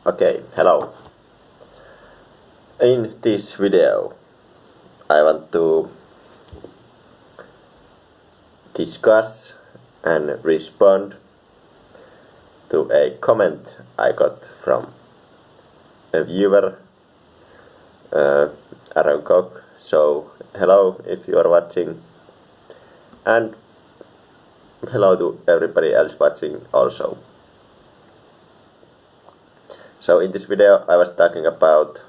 Okay, hello. In this video I want to discuss and respond to a comment I got from a viewer, Aaron Koch. So hello if you are watching, and hello to everybody else watching also. So in this video I was talking about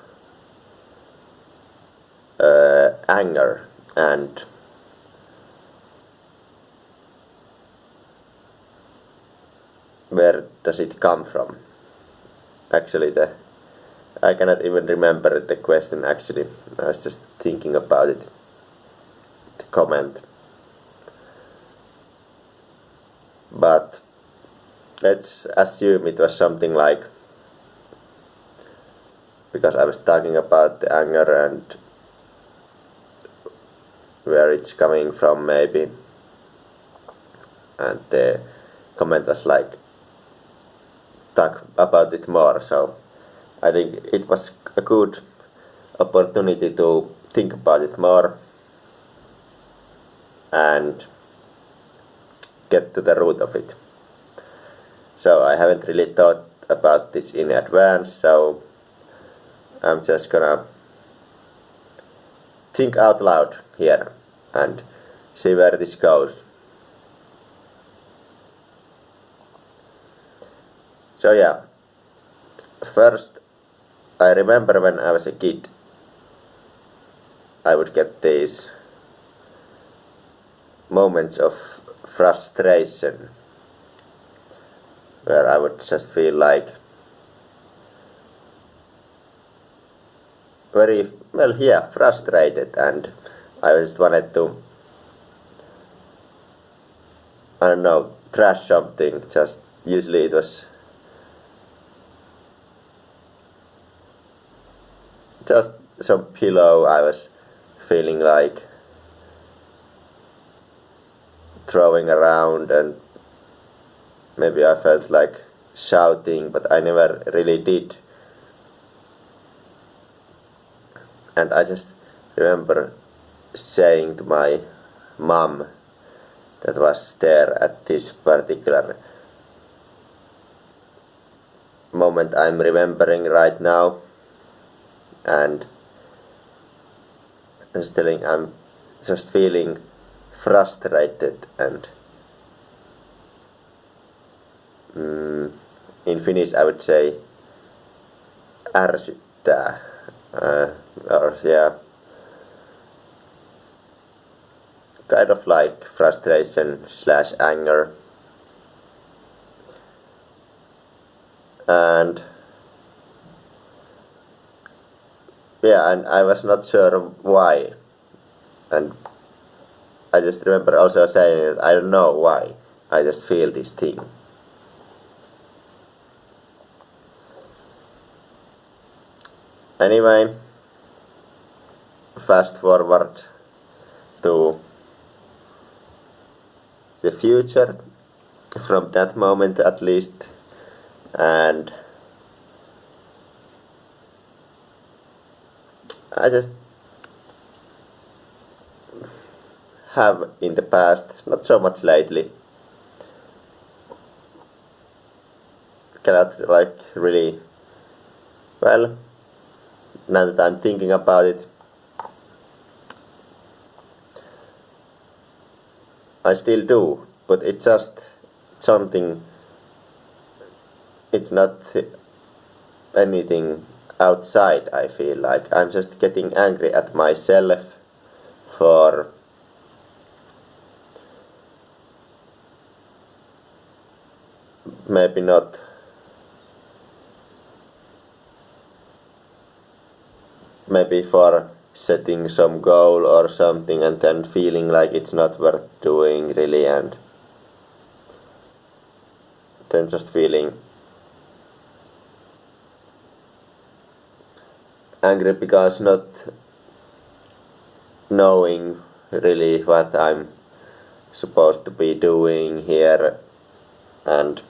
anger and where does it come from. Actually I cannot even remember the question actually. I was just thinking about it, the comment. But let's assume it was something like, because I was talking about the anger and where it's coming from maybe, and the comment was like, talk about it more. So I think it was a good opportunity to think about it more and get to the root of it. So I haven't really thought about this in advance, so I'm just gonna think out loud here and see where this goes. So yeah, first I remember when I was a kid I would get these moments of frustration where I would just feel like very, well, yeah, frustrated, and I just wanted to, I don't know, trash something. Just usually it was just some pillow I was feeling like throwing around, and maybe I felt like shouting, but I never really did. And I just remember saying to my mom that was there at this particular moment I'm remembering right now, and I was telling I'm just feeling frustrated and in Finnish I would say ärsyttää, or yeah, kind of like frustration / anger. And yeah, and I was not sure why, and I just remember also saying that I don't know why, I just feel this thing. Anyway, fast forward to the future, from that moment at least, and I just have in the past, not so much lately, cannot like really, well, now that I'm thinking about it, I still do, but it's just something, it's not anything outside. I feel like I'm just getting angry at myself for maybe not maybe for setting some goal or something and then feeling like it's not worth doing really, and then just feeling angry because not knowing really what I'm supposed to be doing here, and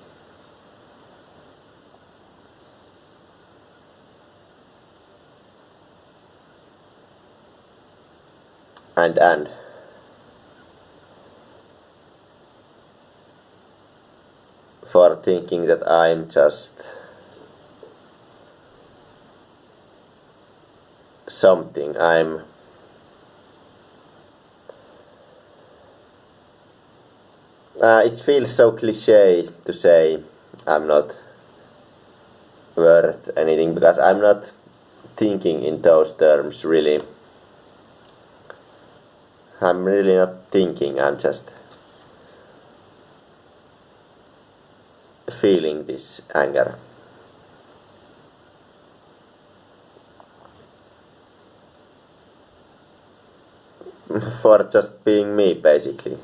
and for thinking that I'm just something. It feels so cliche to say I'm not worth anything, because I'm not thinking in those terms really. I'm really not thinking, I'm just feeling this anger. For just being me, basically.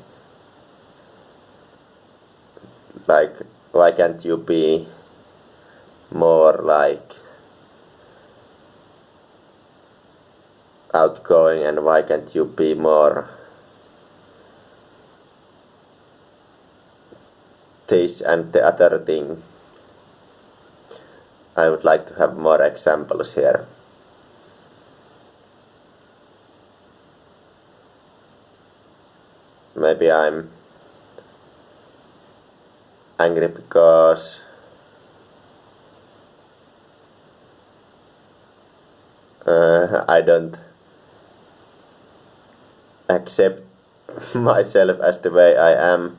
Like, why can't you be more like outgoing, and why can't you be more this and the other thing? I would like to have more examples here. Maybe I'm angry because I don't accept myself as the way I am.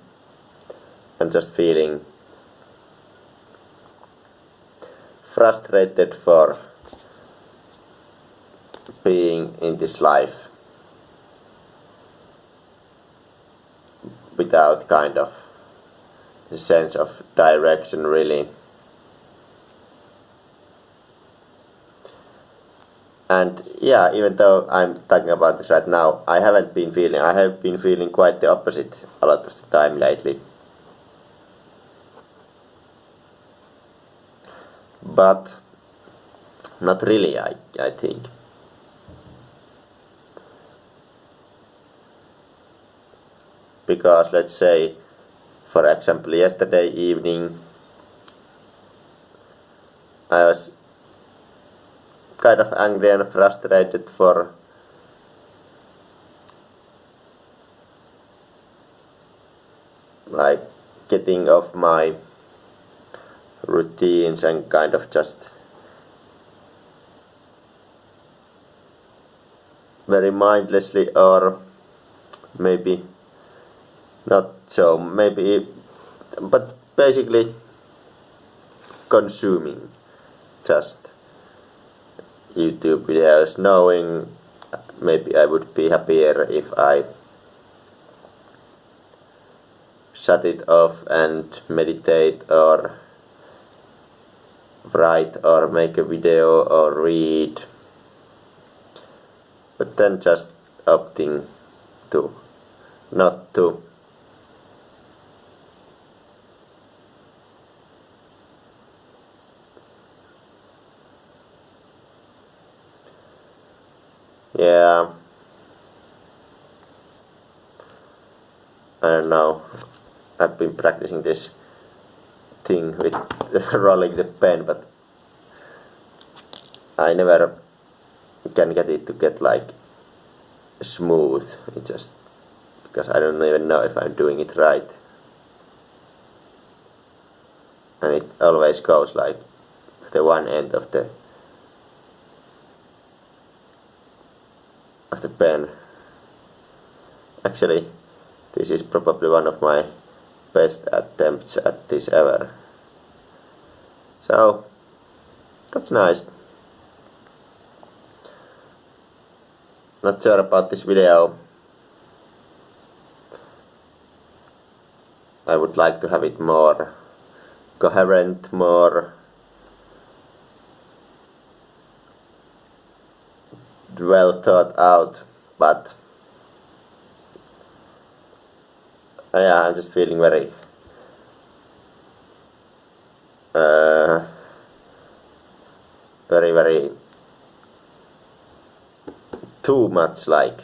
I'm just feeling frustrated for being in this life without kind of a sense of direction, really. And yeah, even though I'm talking about this right now, I have been feeling quite the opposite a lot of the time lately. But not really, I think. Because let's say, for example, yesterday evening I was kind of angry and frustrated for like getting off my routines and kind of just very mindlessly, or maybe not so, maybe, but basically consuming just YouTube videos, knowing maybe I would be happier if I shut it off and meditate or write or make a video or read, but then just opting to not to. Yeah, I don't know. I've been practicing this thing with rolling the pen, but I never can get it to get like smooth. It just, because I don't even know if I'm doing it right, and it always goes like to the one end of the pen. Actually, this is probably one of my best attempts at this ever. So that's nice. Not sure about this video. I would like to have it more coherent, more well thought out, but yeah, I'm just feeling very very too much like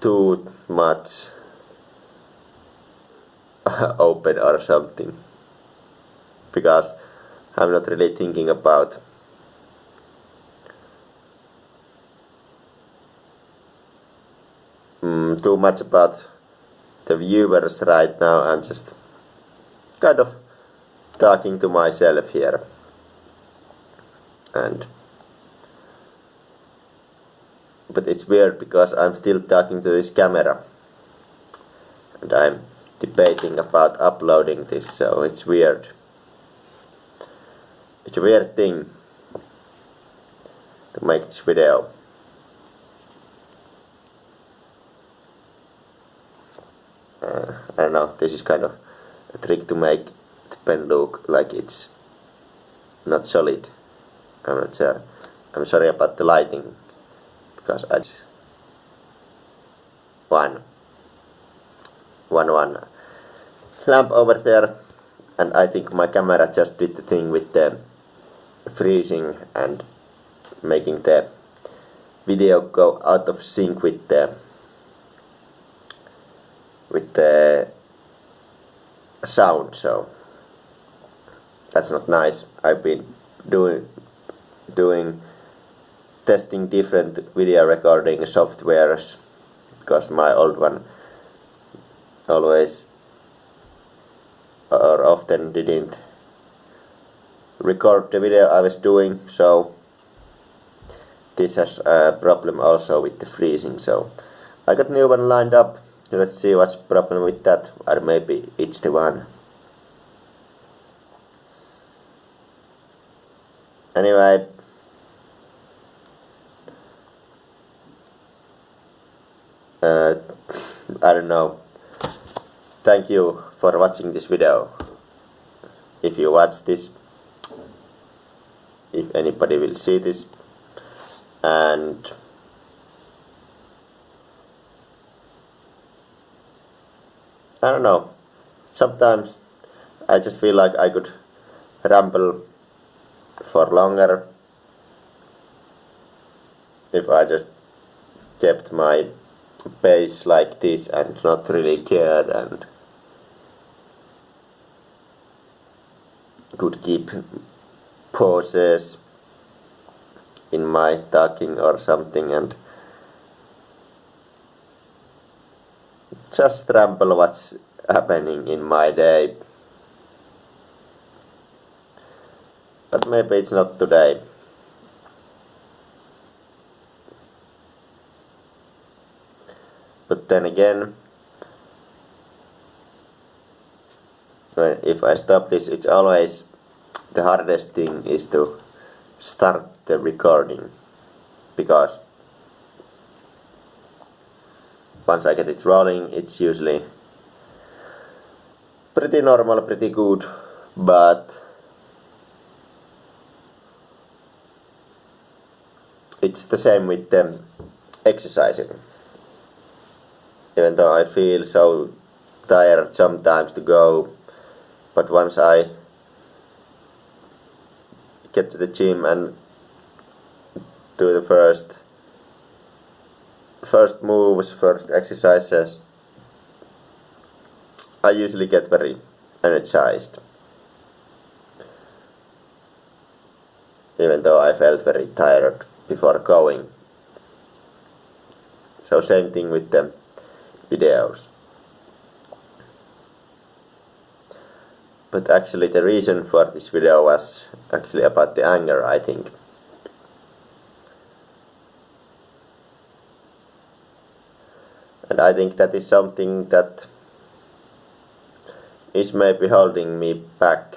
too much open or something, because I'm not really thinking about too much about the viewers right now. I'm just kind of talking to myself here, but it's weird because I'm still talking to this camera and I'm debating about uploading this, so it's weird. It's a weird thing to make this video. I don't know, this is kind of a trick to make the pen look like it's not solid. I'm not sure. I'm sorry about the lighting, because I just one lamp over there, and I think my camera just did the thing with the freezing and making the video go out of sync with the sound, so that's not nice. I've been testing different video recording softwares because my old one always or often didn't record the video I was doing, so this has a problem also with the freezing. So I got new one lined up. Let's see what's the problem with that, or maybe it's the one. Anyway, I don't know. Thank you for watching this video. If you watch this, if anybody will see this, and I don't know, sometimes I just feel like I could ramble for longer if I just kept my pace like this and not really cared and could keep pauses in my talking or something and just ramble what's happening in my day. But maybe it's not today. But then again, if I stop this, it's always the hardest thing is to start the recording, because once I get it rolling, it's usually pretty normal, pretty good, but it's the same with the exercising. Even though I feel so tired sometimes to go, but once I get to the gym and do the first moves, first exercises, I usually get very energized, even though I felt very tired before going. So same thing with the videos. But actually the reason for this video was actually about the anger, I think. And I think that is something that is maybe holding me back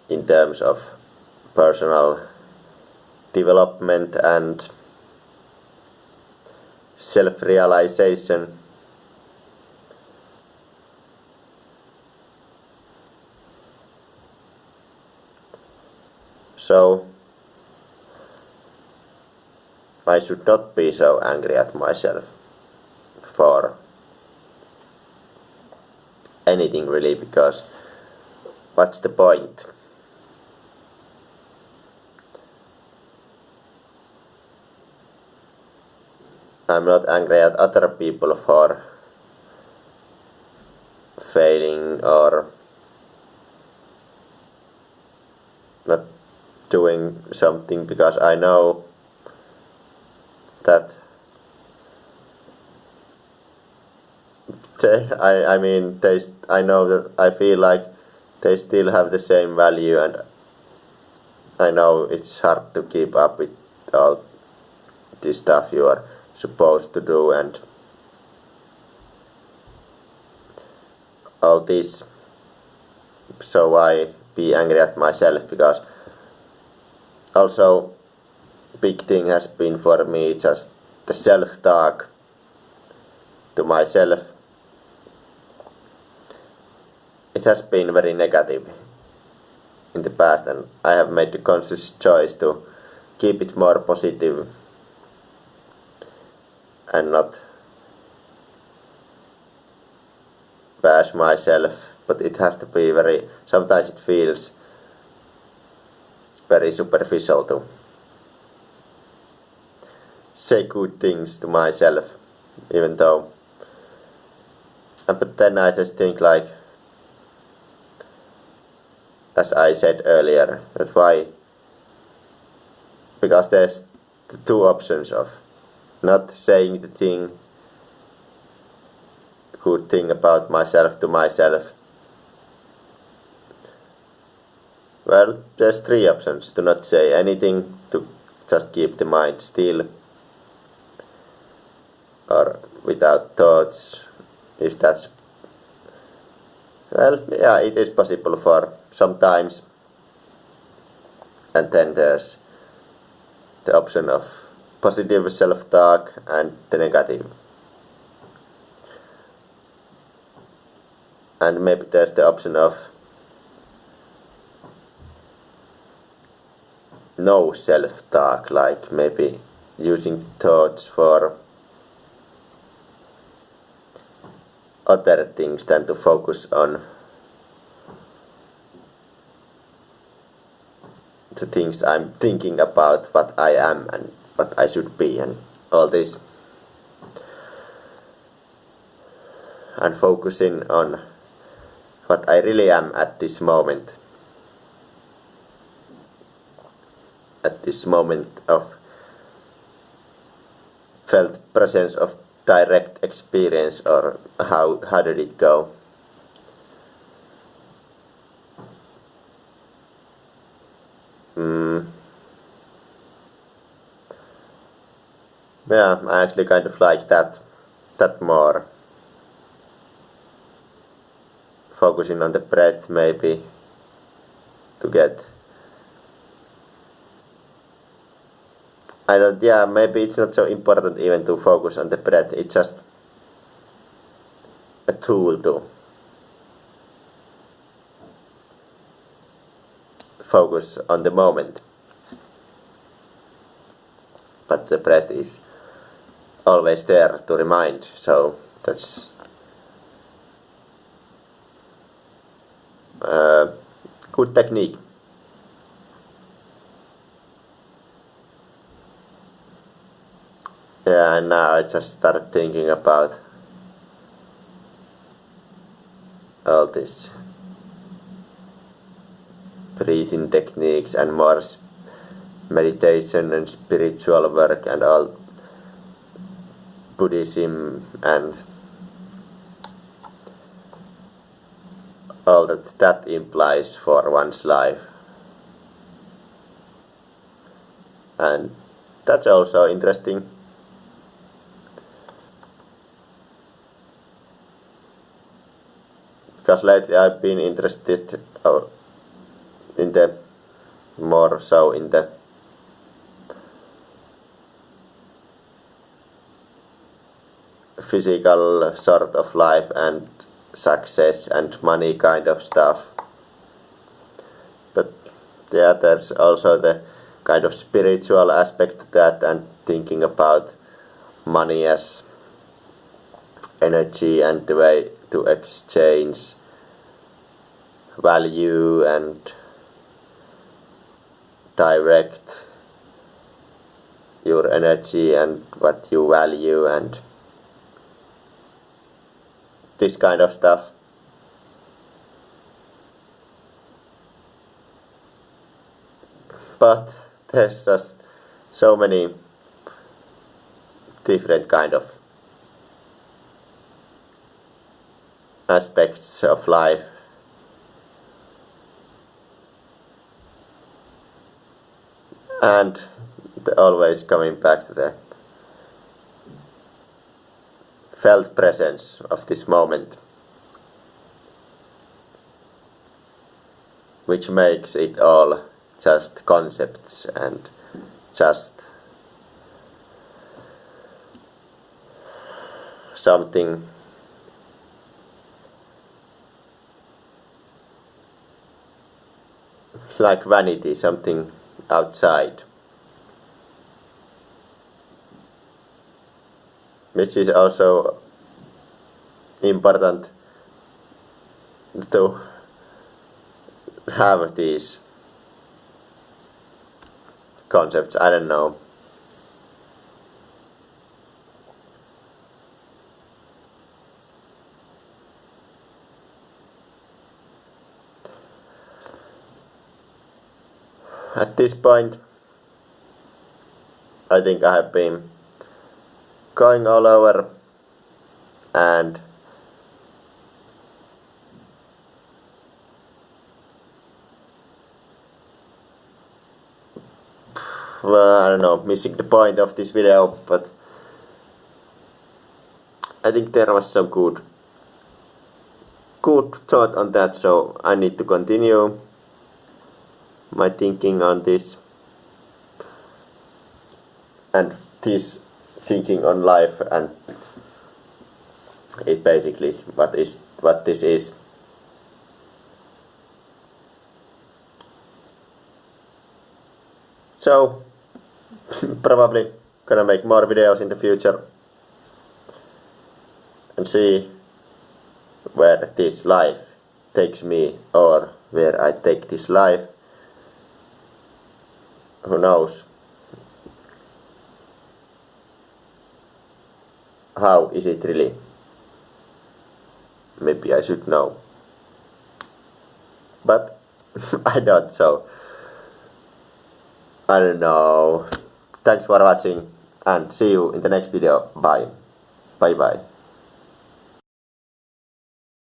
in terms of personal development and self-realization. So I should not be so angry at myself for anything really, because what's the point? I'm not angry at other people for failing or not doing something, because I know that I mean, I know that I feel like they still have the same value, and I know it's hard to keep up with all this stuff you are supposed to do and all this. So I be angry at myself, because also big thing has been for me just the self-talk to myself. It has been very negative in the past, and I have made the conscious choice to keep it more positive and not bash myself. But it has to be sometimes it feels very superficial to say good things to myself, even though, but then I just think, like, as I said earlier, that why, because there's the two options of not saying the good thing about myself to myself. Well, there's three options: to not say anything, to just keep the mind still or without thoughts, if that's, well, yeah, it is possible for sometimes. And then there's the option of positive self-talk and the negative. And maybe there's the option of no self-talk, like maybe using thoughts for other things than to focus on the things I'm thinking about, what I am and what I should be and all this, and focusing on what I really am at this moment. At this moment of felt presence of direct experience, or how did it go? Yeah, I actually kind of like that more. Focusing on the breath, maybe, to get, maybe it's not so important even to focus on the breath. It's just a tool to focus on the moment. But the breath is always there to remind, so that's good technique. Yeah, and now I just started thinking about all this breathing techniques and more meditation and spiritual work and all Buddhism and all that implies for one's life. And that's also interesting. Because lately I've been interested in the more so in the physical sort of life and success and money kind of stuff. But yeah, there's also the kind of spiritual aspect to that, and thinking about money as energy and the way to exchange value and direct your energy and what you value and this kind of stuff. But there's just so many different kind of aspects of life. And always coming back to the felt presence of this moment, which makes it all just concepts and just something like vanity, something outside, which is also important to have these concepts. I don't know. At this point, I think I have been going all over, and well, I don't know, missing the point of this video, but I think there was some good thought on that, so I need to continue my thinking on this, and this thinking on life, and it basically what this is. So probably gonna make more videos in the future and see where this life takes me, or where I take this life. Who knows? How is it really? Maybe I should know, but I don't, so I don't know. Thanks for watching, and see you in the next video. Bye. Bye bye.